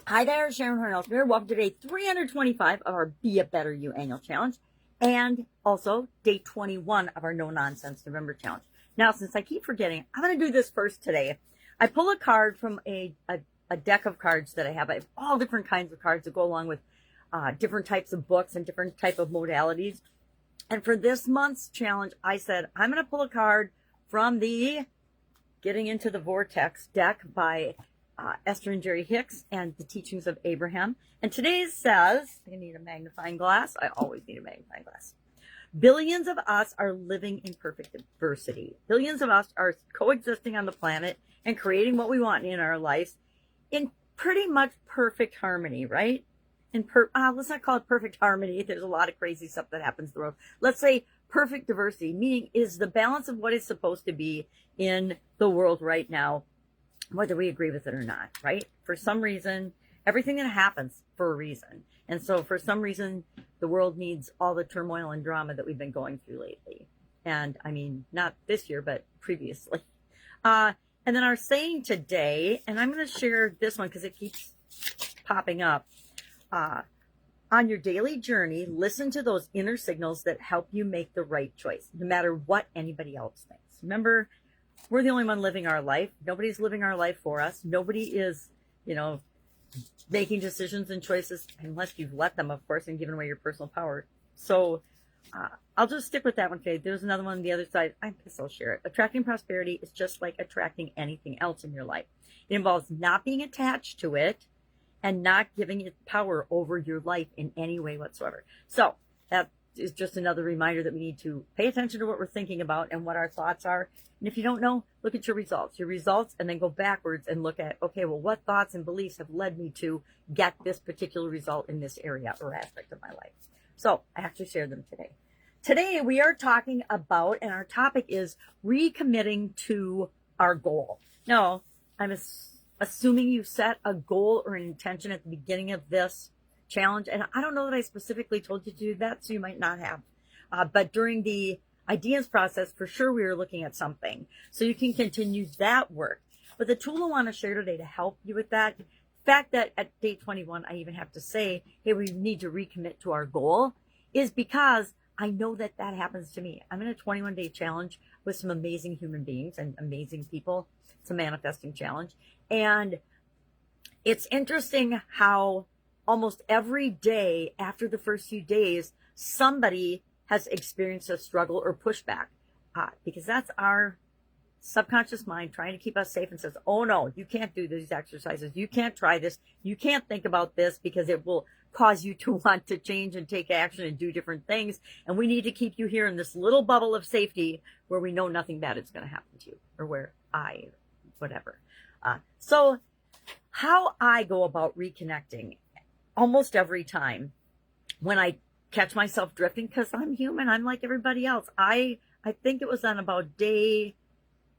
Hi there, Sharon Horne-Ellstrom here. Welcome to day 325 of our Be a Better You annual challenge, and also day 21 of our No Nonsense November challenge. Now, since I keep forgetting, I'm going to do this first today. I pull a card from a deck of cards that I have. I have all different kinds of cards that go along with different types of books and different type of modalities. And for this month's challenge, I said I'm going to pull a card from the Getting Into the Vortex deck by Esther and Jerry Hicks and the Teachings of Abraham. And today's says, I need a magnifying glass. I always need a magnifying glass. Billions of us are living in perfect adversity. Billions of us are coexisting on the planet and creating what we want in our lives in pretty much perfect harmony, right? Let's not call it perfect harmony. There's a lot of crazy stuff that happens in the world. Let's say perfect diversity, meaning is the balance of what is supposed to be in the world right now, whether we agree with it or not, right? For some reason, everything that happens for a reason. And so for some reason, the world needs all the turmoil and drama that we've been going through lately. And I mean, not this year, but previously. And then our saying today, and I'm going to share this one because it keeps popping up. On your daily journey, listen to those inner signals that help you make the right choice, no matter what anybody else thinks. Remember, we're the only one living our life. Nobody's living our life for us. Nobody is, making decisions and choices unless you've let them, of course, and given away your personal power. So I'll just stick with that one today. There's another one on the other side. I guess I'll share it. Attracting prosperity is just like attracting anything else in your life. It involves not being attached to it and not giving it power over your life in any way whatsoever. So that is just another reminder that we need to pay attention to what we're thinking about and what our thoughts are. And if you don't know, look at your results, and then go backwards and look at, okay, well, what thoughts and beliefs have led me to get this particular result in this area or aspect of my life. So I actually shared them today. Today we are talking about, and our topic is recommitting to our goal. Now, I'm assuming you set a goal or an intention at the beginning of this challenge, and I don't know that I specifically told you to do that, so you might not have. But during the ideas process, for sure, we were looking at something. So you can continue that work. But the tool I want to share today to help you with that, the fact that at day 21, I even have to say, hey, we need to recommit to our goal, is because I know that happens to me. I'm in a 21-day challenge with some amazing human beings and amazing people. It's a manifesting challenge. And it's interesting how almost every day after the first few days, somebody has experienced a struggle or pushback, because that's our subconscious mind trying to keep us safe and says, oh no, you can't do these exercises. You can't try this. You can't think about this because it will cause you to want to change and take action and do different things. And we need to keep you here in this little bubble of safety where we know nothing bad is going to happen to you, or whatever. So how I go about reconnecting almost every time when I catch myself drifting, because I'm human, I'm like everybody else. I think it was on about day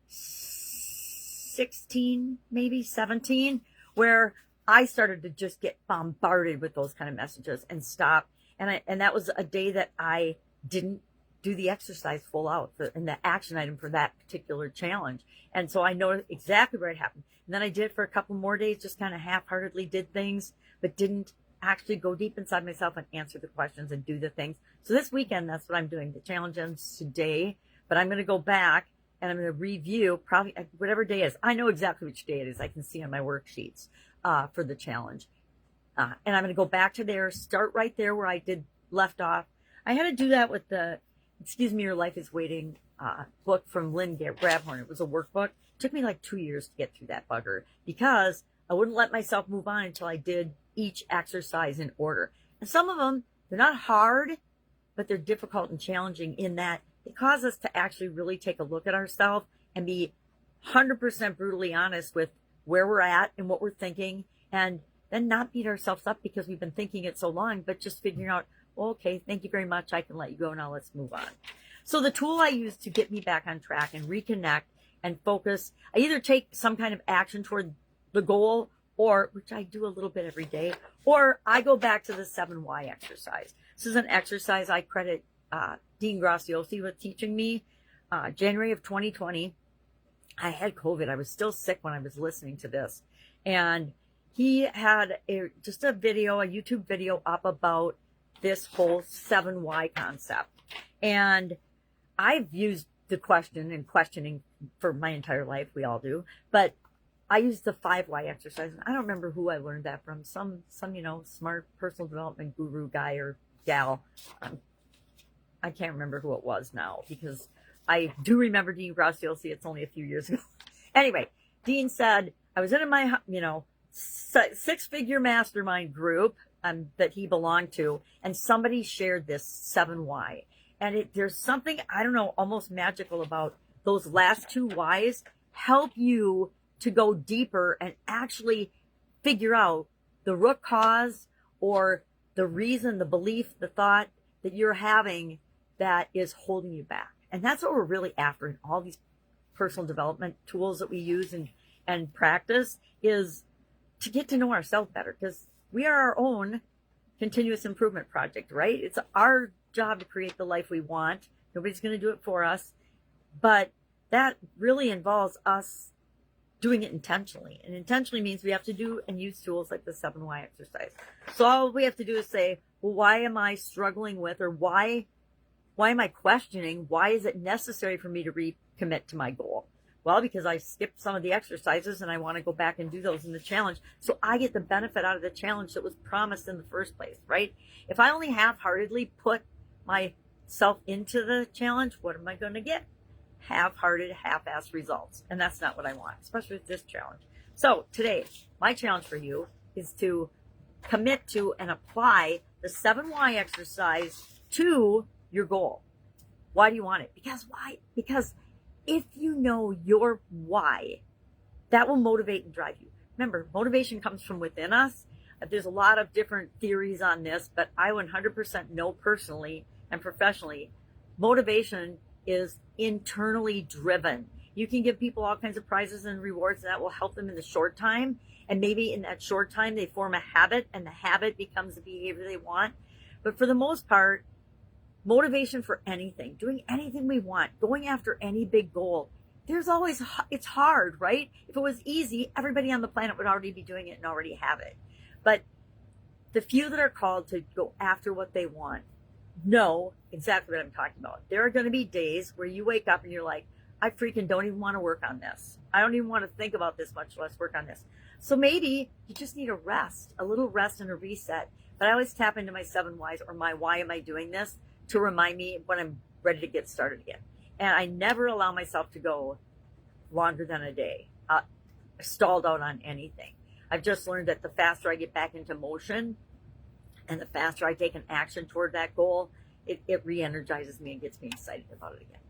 16, maybe 17, where I started to just get bombarded with those kind of messages and stop. And that was a day that I didn't do the exercise full out and the action item for that particular challenge. And so I know exactly where it happened. And then I did it for a couple more days, just kind of half-heartedly did things, but didn't actually go deep inside myself and answer the questions and do the things. So this weekend, that's what I'm doing. The challenge ends today, but I'm going to go back and I'm going to review probably whatever day it is. I know exactly which day it is. I can see on my worksheets for the challenge. And I'm going to go back to there, start right there where I left off. I had to do that with the Excuse Me, Your Life is Waiting book from Lynn Grabhorn. It was a workbook. It took me like 2 years to get through that bugger because I wouldn't let myself move on until I did each exercise in order. And some of them, they're not hard, but they're difficult and challenging in that they cause us to actually really take a look at ourselves and be 100% brutally honest with where we're at and what we're thinking, and then not beat ourselves up because we've been thinking it so long, but just figuring out, well, okay, thank you very much. I can let you go now. Let's move on. So the tool I use to get me back on track and reconnect and focus, I either take some kind of action toward the goal, or, which I do a little bit every day, or I go back to the 7Y exercise. This is an exercise I credit Dean Graciosi with teaching me. January of 2020, I had COVID. I was still sick when I was listening to this. And he had just a video, a YouTube video up about this whole 7 why concept. And I've used the question and questioning for my entire life. We all do. But I used the 5 why exercise. And I don't remember who I learned that from. Some smart personal development guru guy or gal. I can't remember who it was now, because I do remember Dean Graciosi. It's only a few years ago. Anyway, Dean said, I was in my, 6-figure mastermind group that he belonged to, and somebody shared this 7 why. And there's something, I don't know, almost magical about those last 2 whys. Help you to go deeper and actually figure out the root cause, or the reason, the belief, the thought that you're having that is holding you back. And that's what we're really after in all these personal development tools that we use and practice, is to get to know ourselves better, because we are our own continuous improvement project, right? It's our job to create the life we want. Nobody's going to do it for us, but that really involves us doing it intentionally. And intentionally means we have to do and use tools like the 7 why exercise. So all we have to do is say, well, why am I struggling with, or why am I questioning? Why is it necessary for me to recommit to my goal? Well, because I skipped some of the exercises and I want to go back and do those in the challenge, so I get the benefit out of the challenge that was promised in the first place, right? If I only half-heartedly put myself into the challenge, what am I going to get? Half-hearted, half-assed results. And that's not what I want, especially with this challenge. So today, my challenge for you is to commit to and apply the 7 why exercise to your goal. Why do you want it? Because why? Because if you know your why, that will motivate and drive you. Remember, motivation comes from within us. There's a lot of different theories on this, but I 100% know personally and professionally, motivation is internally driven. You can give people all kinds of prizes and rewards, and that will help them in the short time. And maybe in that short time, they form a habit, and the habit becomes the behavior they want. But for the most part, motivation for anything, doing anything we want, going after any big goal, it's hard, right? If it was easy, everybody on the planet would already be doing it and already have it. But the few that are called to go after what they want know exactly what I'm talking about. There are going to be days where you wake up and you're like, I freaking don't even want to work on this. I don't even want to think about this, much less work on this. So maybe you just need a little rest and a reset. But I always tap into my 7 whys, or my why am I doing this, to remind me when I'm ready to get started again. And I never allow myself to go longer than a day, stalled out on anything. I've just learned that the faster I get back into motion, and the faster I take an action toward that goal, it re-energizes me and gets me excited about it again.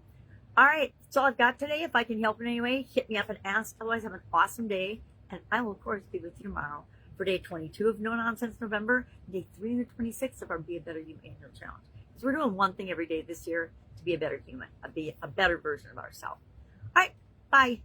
All right, that's all I've got today. If I can help in any way, hit me up and ask. Otherwise, have an awesome day. And I will, of course, be with you tomorrow for day 22 of No Nonsense November, day 326 of our Be a Better You annual challenge. So we're doing one thing every day this year to be a better human, be a better version of ourselves. All right, bye.